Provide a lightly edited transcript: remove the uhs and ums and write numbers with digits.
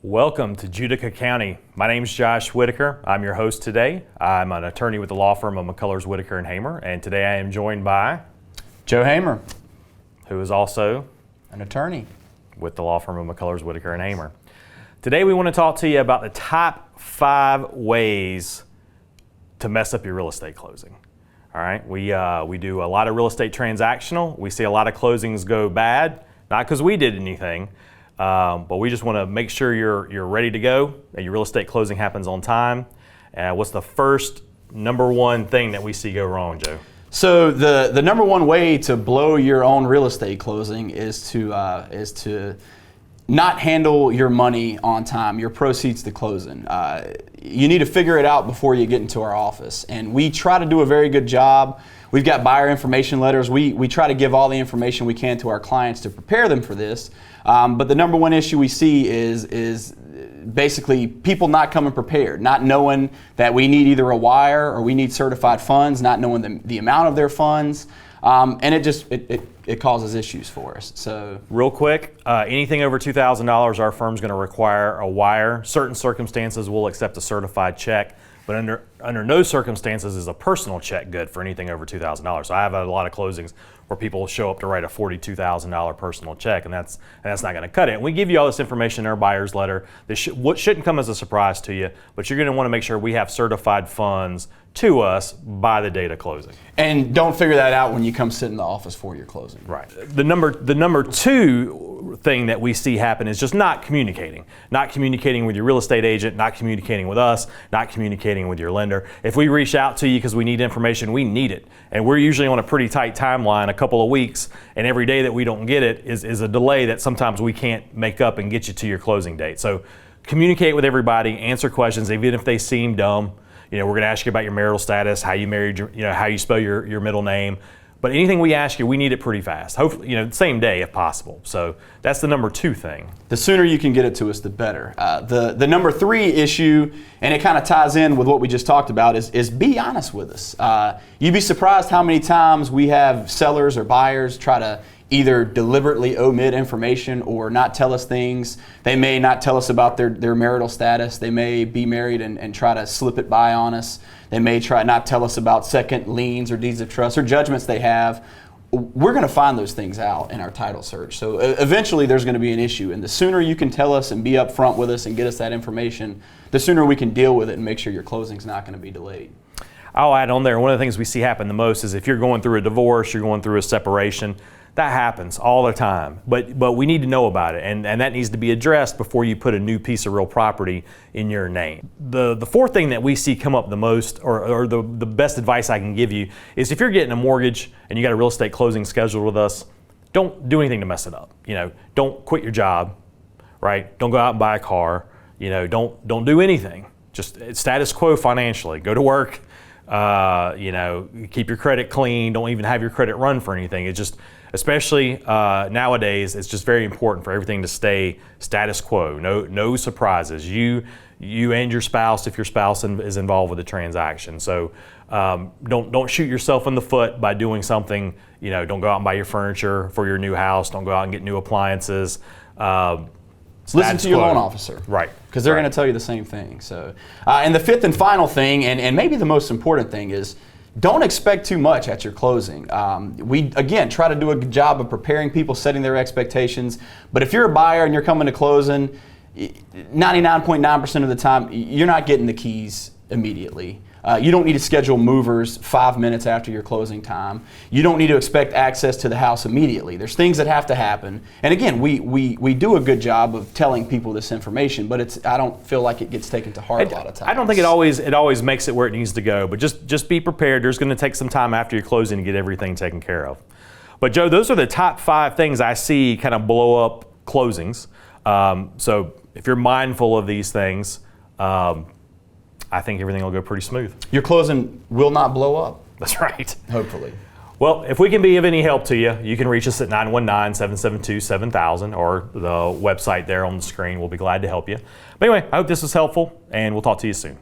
Welcome to Judica County. My name is Josh Whitaker. I'm your host today. I'm an attorney with the law firm of McCullers, Whitaker and Hamer, and today I am joined by Joe Hamer, who is also an attorney with the law firm of McCullers, Whitaker and Hamer. Today we want to talk to you about the top 5 ways to mess up your real estate closing. All right, we do a lot of real estate transactional. We see a lot of closings go bad, not because we did anything, but we just want to make sure you're ready to go and your real estate closing happens on time. What's the first number one thing that we see go wrong, Joe? So the number one way to blow your own real estate closing is to not handle your money on time, your proceeds to closing. You need to figure it out before you get into our office. And we try to do a very good job. We've got buyer information letters. We try to give all the information we can to our clients to prepare them for this. But the number one issue we see is basically people not coming prepared, not knowing that we need either a wire or we need certified funds, not knowing the amount of their funds. And it causes issues for us. So real quick, anything over $2,000, our firm's going to require a wire. Certain circumstances we'll accept a certified check, but under no circumstances is a personal check good for anything over $2,000. So I have a lot of closings where people show up to write a $42,000 personal check, and that's not going to cut it. And we give you all this information in our buyer's letter. What shouldn't come as a surprise to you, but you're going to want to make sure we have certified funds to us by the date of closing. And don't figure that out when you come sit in the office for your closing. Right. The number two thing that we see happen is just not communicating. Not communicating with your real estate agent, not communicating with us, not communicating with your lender. If we reach out to you because we need information, we need it. And we're usually on a pretty tight timeline, a couple of weeks, and every day that we don't get it is a delay that sometimes we can't make up and get you to your closing date. So communicate with everybody, answer questions, even if they seem dumb. We're going to ask you about your marital status, how you married, how you spell your middle name. But anything we ask you, we need it pretty fast. Hopefully, same day if possible. So that's the number 2 thing. The sooner you can get it to us, the better. The number 3 issue, and it kind of ties in with what we just talked about, is be honest with us. You'd be surprised how many times we have sellers or buyers try to either deliberately omit information or not tell us things. They may not tell us about their marital status. They may be married and try to slip it by on us. They may try not tell us about second liens or deeds of trust or judgments they have. We're going to find those things out in our title search. So eventually there's going to be an issue. And the sooner you can tell us and be upfront with us and get us that information, the sooner we can deal with it and make sure your closing's not going to be delayed. I'll add on there, one of the things we see happen the most is if you're going through a divorce, you're going through a separation, that happens all the time, but we need to know about it, and that needs to be addressed before you put a new piece of real property in your name. The 4th thing that we see come up the most, or the best advice I can give you, is if you're getting a mortgage and you got a real estate closing scheduled with us, don't do anything to mess it up. Don't quit your job, right? Don't go out and buy a car. Don't do anything. Just status quo financially. Go to work. Keep your credit clean. Don't even have your credit run for anything. It's just, especially nowadays, it's just very important for everything to stay status quo. No surprises. You and your spouse, if your spouse is involved with the transaction. So don't shoot yourself in the foot by doing something. Don't go out and buy your furniture for your new house. Don't go out and get new appliances. Listen to your loan officer. Right. Because they're going to tell you the same thing. So, and the 5th and final thing, and maybe the most important thing, is don't expect too much at your closing. We, again, try to do a good job of preparing people, setting their expectations. But if you're a buyer and you're coming to closing, 99.9% of the time, you're not getting the keys immediately. You don't need to schedule movers 5 minutes after your closing time. You don't need to expect access to the house immediately. There's things that have to happen. And again, we do a good job of telling people this information, but I don't feel like it gets taken to heart a lot of times. I don't think it always makes it where it needs to go, but just be prepared. There's going to take some time after your closing to get everything taken care of. But Joe, those are the top 5 things I see kind of blow up closings. So if you're mindful of these things, I think everything will go pretty smooth. Your closing will not blow up. That's right. Hopefully. Well, if we can be of any help to you, you can reach us at 919-772-7000 or the website there on the screen. We'll be glad to help you. But anyway, I hope this was helpful, and we'll talk to you soon.